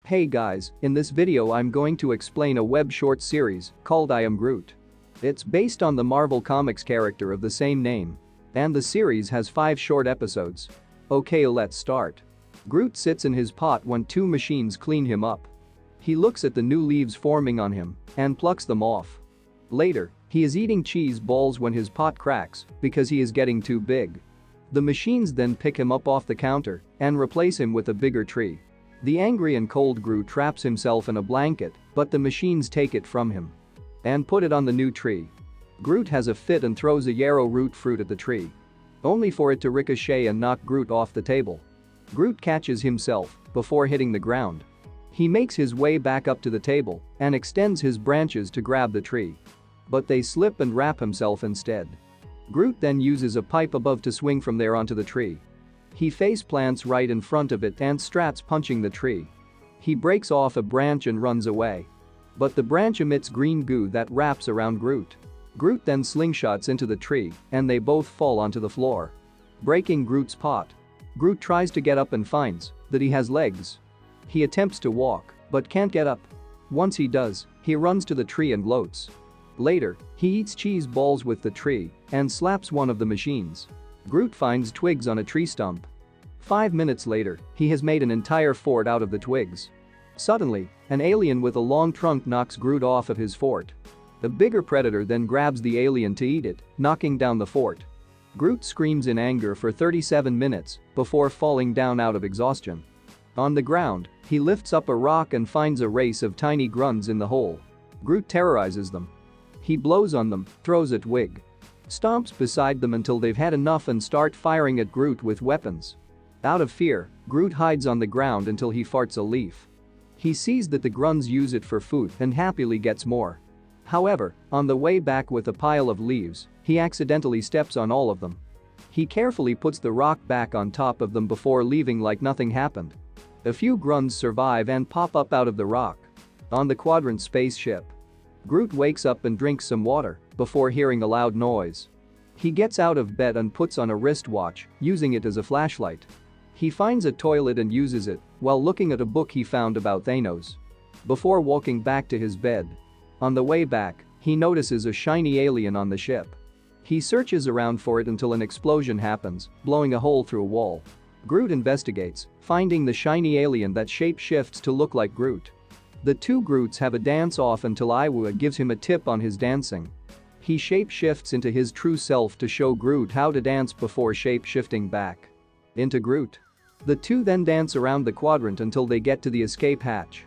Hey guys, in this video I'm going to explain a web short series called I Am Groot. It's based on the Marvel Comics character of the same name. And the series has 5 short episodes. Okay, let's start. Groot sits in his pot when 2 machines clean him up. He looks at the new leaves forming on him and plucks them off. Later, he is eating cheese balls when his pot cracks because he is getting too big. The machines then pick him up off the counter and replace him with a bigger tree. The angry and cold Groot traps himself in a blanket, but the machines take it from him and put it on the new tree. Groot has a fit and throws a yarrow root fruit at the tree, only for it to ricochet and knock Groot off the table. Groot catches himself before hitting the ground. He makes his way back up to the table and extends his branches to grab the tree, but they slip and wrap himself instead. Groot then uses a pipe above to swing from there onto the tree. He face plants right in front of it and starts punching the tree. He breaks off a branch and runs away. But the branch emits green goo that wraps around Groot. Groot then slingshots into the tree and they both fall onto the floor, breaking Groot's pot. Groot tries to get up and finds that he has legs. He attempts to walk but can't get up. Once he does, he runs to the tree and gloats. Later, he eats cheese balls with the tree and slaps one of the machines. Groot finds twigs on a tree stump. 5 minutes later, he has made an entire fort out of the twigs. Suddenly, an alien with a long trunk knocks Groot off of his fort. A bigger predator then grabs the alien to eat it, knocking down the fort. Groot screams in anger for 37 minutes before falling down out of exhaustion. On the ground, he lifts up a rock and finds a race of tiny grunts in the hole. Groot terrorizes them. He blows on them, throws a twig, stomps beside them until they've had enough and start firing at Groot with weapons. Out of fear, Groot hides on the ground until he farts a leaf. He sees that the grunts use it for food and happily gets more. However, on the way back with a pile of leaves, he accidentally steps on all of them. He carefully puts the rock back on top of them before leaving like nothing happened. A few grunts survive and pop up out of the rock. On the Quadrant spaceship, Groot wakes up and drinks some water before hearing a loud noise. He gets out of bed and puts on a wristwatch, using it as a flashlight. He finds a toilet and uses it while looking at a book he found about Thanos. Before walking back to his bed. On the way back, he notices a shiny alien on the ship. He searches around for it until an explosion happens, blowing a hole through a wall. Groot investigates, finding the shiny alien that shape-shifts to look like Groot. The 2 Groots have a dance-off until Iwua gives him a tip on his dancing. He shape-shifts into his true self to show Groot how to dance before shape-shifting back into Groot. The 2 then dance around the quadrant until they get to the escape hatch.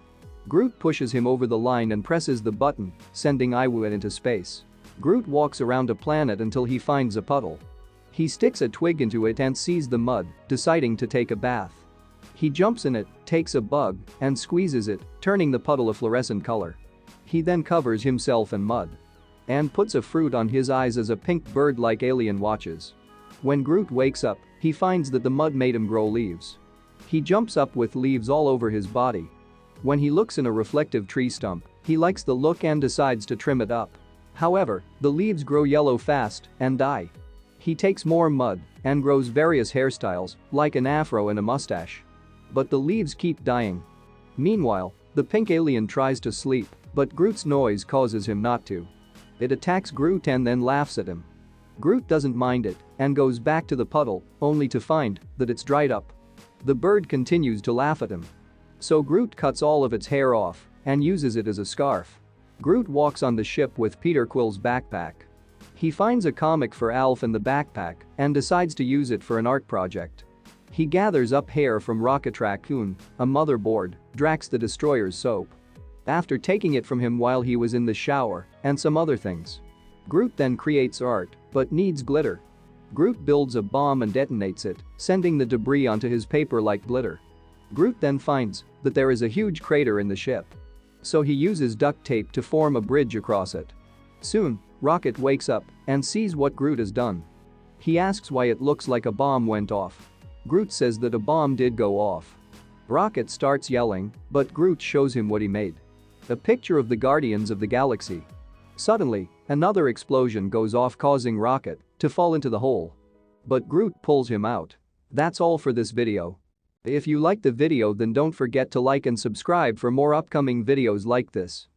Groot pushes him over the line and presses the button, sending Iwua into space. Groot walks around a planet until he finds a puddle. He sticks a twig into it and sees the mud, deciding to take a bath. He jumps in it, takes a bug, and squeezes it, turning the puddle a fluorescent color. He then covers himself in mud and puts a fruit on his eyes as a pink bird-like alien watches. When Groot wakes up, he finds that the mud made him grow leaves. He jumps up with leaves all over his body. When he looks in a reflective tree stump, he likes the look and decides to trim it up. However, the leaves grow yellow fast and die. He takes more mud and grows various hairstyles, like an afro and a mustache. But the leaves keep dying. Meanwhile, the pink alien tries to sleep, but Groot's noise causes him not to. It attacks Groot and then laughs at him. Groot doesn't mind it and goes back to the puddle, only to find that it's dried up. The bird continues to laugh at him. So Groot cuts all of its hair off and uses it as a scarf. Groot walks on the ship with Peter Quill's backpack. He finds a comic for Alf in the backpack and decides to use it for an art project. He gathers up hair from Rocket Raccoon, a motherboard, Drax the Destroyer's soap, after taking it from him while he was in the shower, and some other things. Groot then creates art, but needs glitter. Groot builds a bomb and detonates it, sending the debris onto his paper like glitter. Groot then finds that there is a huge crater in the ship. So he uses duct tape to form a bridge across it. Soon, Rocket wakes up and sees what Groot has done. He asks why it looks like a bomb went off. Groot says that a bomb did go off. Rocket starts yelling, but Groot shows him what he made. A picture of the Guardians of the Galaxy. Suddenly, another explosion goes off causing Rocket to fall into the hole. But Groot pulls him out. That's all for this video. If you liked the video, then don't forget to like and subscribe for more upcoming videos like this.